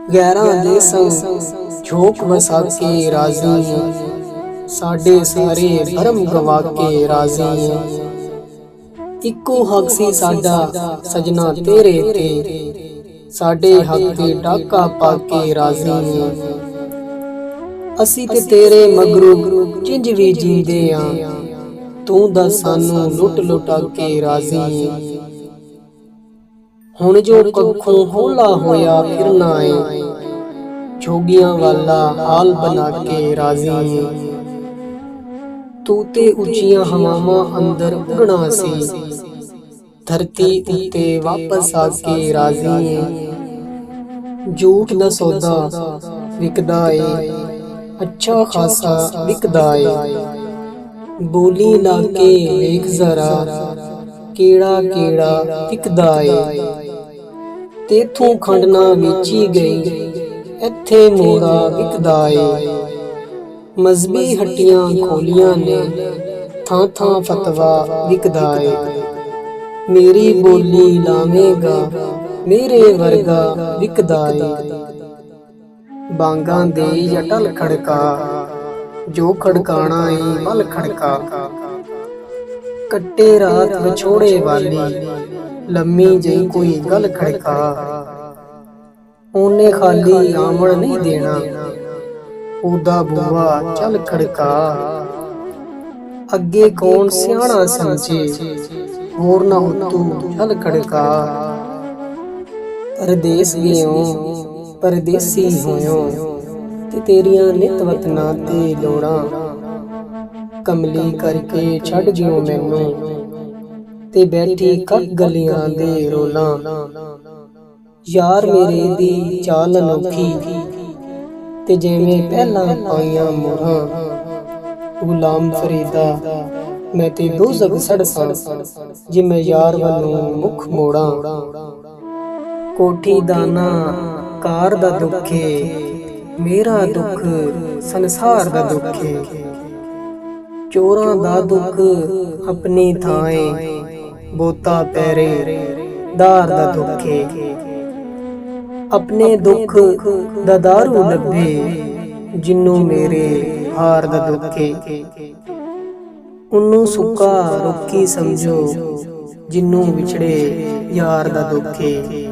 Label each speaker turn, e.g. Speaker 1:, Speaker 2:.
Speaker 1: ਗੈਰਾਂ ਦੇ ਸੰਗ ਝੋਕ ਵਸਾ ਕੇ ਰਾਜ਼ੀ, ਸਾਡੇ ਸਾਰੇ ਭਰਮ ਗਵਾ ਕੇ ਰਾਜ਼ੀ। ਇੱਕੋ ਹੱਕ ਸੀ ਸਾਡਾ ਸਜਣਾ ਤੇਰੇ ਤੇ, ਸਾਡੇ ਹੱਕ ਤੇ ਡਾਕਾ ਪਾ ਕੇ ਰਾਜ਼ੀ। ਅਸੀਂ ਤੇ ਤੇਰੇ ਮਗਰੂ ਜਿੰਜ ਵੀ ਜੀਂਦੇ ਆਂ, ਤੂੰ ਦੱਸ ਸਾਨੂੰ ਲੁੱਟ ਲੁਟਾ ਕੇ ਰਾਜ਼ੀ। ਹੁਣ ਜੋ ਕੱਖੋਂ ਹੌਲਾ ਹੋਇਆ ਫਿਰਨਾ ਏ, ਜੋਗੀਆਂ ਵਾਲਾ ਹਾਲ ਬਣਾ ਕੇ ਰਾਜ਼ੀ। ਤੂੰ ਤੇ ਉੱਚੀਆਂ ਹਵਾਵਾਂ ਅੰਦਰ ਉੱਡਣਾ ਸੀ, ਧਰਤੀ ਉੱਤੇ ਵਾਪਸ ਆ ਕੇ ਰਾਜ਼ੀ। ਝੂਠ ਦਾ ਸੌਦਾ ਵਿਕਦਾ ਏ, ਅੱਛਾ ਖਾਸਾ ਵਿਕਦਾ ਏ। ਬੋਲੀ ਲਾ ਕੇ ਵੇਖ ਜ਼ਰਾ, ਕਿਹੜਾ ਕਿਹੜਾ ਵਿਕਦਾ ਏ। ਤੇਥੋਂ ਖੰਡ ਨਾ ਵੇਚੀ ਗਈ, ਇੱਥੇ ਮੋਹਰਾ ਵਿਕਦਾ ਏ। ਮਜ਼ਬੀ ਹੱਟੀਆਂ ਖੋਲੀਆਂ ਨੇ, ਥਾਂ ਥਾਂ ਫਤਵਾ ਵਿਕਦਾ ਏ। ਮੇਰੀ ਬੋਲੀ ਲਾਵੇਂਗਾ, ਮੇਰੇ ਵਰਗਾ ਵਿਕਦਾ ਏ। ਬਾਂਗਾਂ ਦੇ ਅਟਲ ਖੜਕਾ, ਜੋ ਖੜਕਾਣਾ ਏ ਬਲ ਖੜਕਾ। ਕੱਟੇ ਰਾਤ ਵਿਛੋੜੇ ਵਾਲੀ, ਲੰਮੀ ਜਿਹੀ ਕੋਈ ਗੱਲ ਖੜਕਾ। ਉਹਨੇ ਖਾਲੀ ਆਵਣ ਨਹੀਂ ਦੇਣਾ, ਉਹਦਾ ਬੂਹਾ ਚੱਲ ਖੜਕਾ। ਅੱਗੇ ਕੌਣ ਸਿਆਣਾ ਸਮਝੇ, ਹੋਰ ਨਾ ਉਤੂ ਚੱਲ ਖੜਕਾ। ਪਰਦੇਸ ਗਿਓ ਪਰਦੇਸੀ ਹੋਇਓ, ਤੇ ਤੇਰੀਆਂ ਨਿਤ ਵਤਨਾਂ ਤੇ ਲੋੜਾਂ। ਕਮਲੀ ਕਰਕੇ ਛੱਡ ਜਿਓ ਮੈਨੂੰ, ਤੇ ਬੈਠੀ ਕੱਕ ਗਲੀਆਂ ਦੇ ਰੋਲਾਂ। ਯਾਰ ਮੇਰੇ ਦੀ ਚਾਲ ਅਨੋਖੀ, ਤੇ ਜਿਵੇਂ ਪਹਿਲਾਂ ਪਾਈਆਂ ਮੋਹਰਾਂ। ਗੁਲਾਮ ਫਰੀਦਾ ਮੈਂ ਤੇ ਦੋਜ਼ਖ ਸੜਸਾਂ, ਜੇ ਮੈਂ ਯਾਰ ਵੱਲੋਂ ਮੁਖ ਮੋੜਾਂ। ਕੋਠੀ ਦਾਨਾ ਕਾਰ ਦਾ ਦੁੱਖ ਏ, ਮੇਰਾ ਦੁੱਖ ਸੰਸਾਰ ਦਾ ਦੁੱਖ ਏ। ਚੋਰਾਂ ਦਾ ਦੁੱਖ ਆਪਣੀ ਥਾਂ ਏ, ਬੋਤਾ ਪਹਿਰੇਦਾਰ ਦਾ ਦੁੱਖ ਏ। ਆਪਣੇ ਦੁੱਖ ਦਾ ਦਾਰੂ ਲੱਭੇ, ਜਿਹਨੂੰ ਮੇਰੇ ਹਾਰ ਦਾ ਦੁੱਖ ਏ। ਉਹਨੂੰ ਸੁੱਕਾ ਰੁੱਖੀ ਸਮਝੋ, ਜਿਹਨੂੰ ਵਿਛੜੇ ਯਾਰ ਦਾ ਦੁੱਖ ਏ।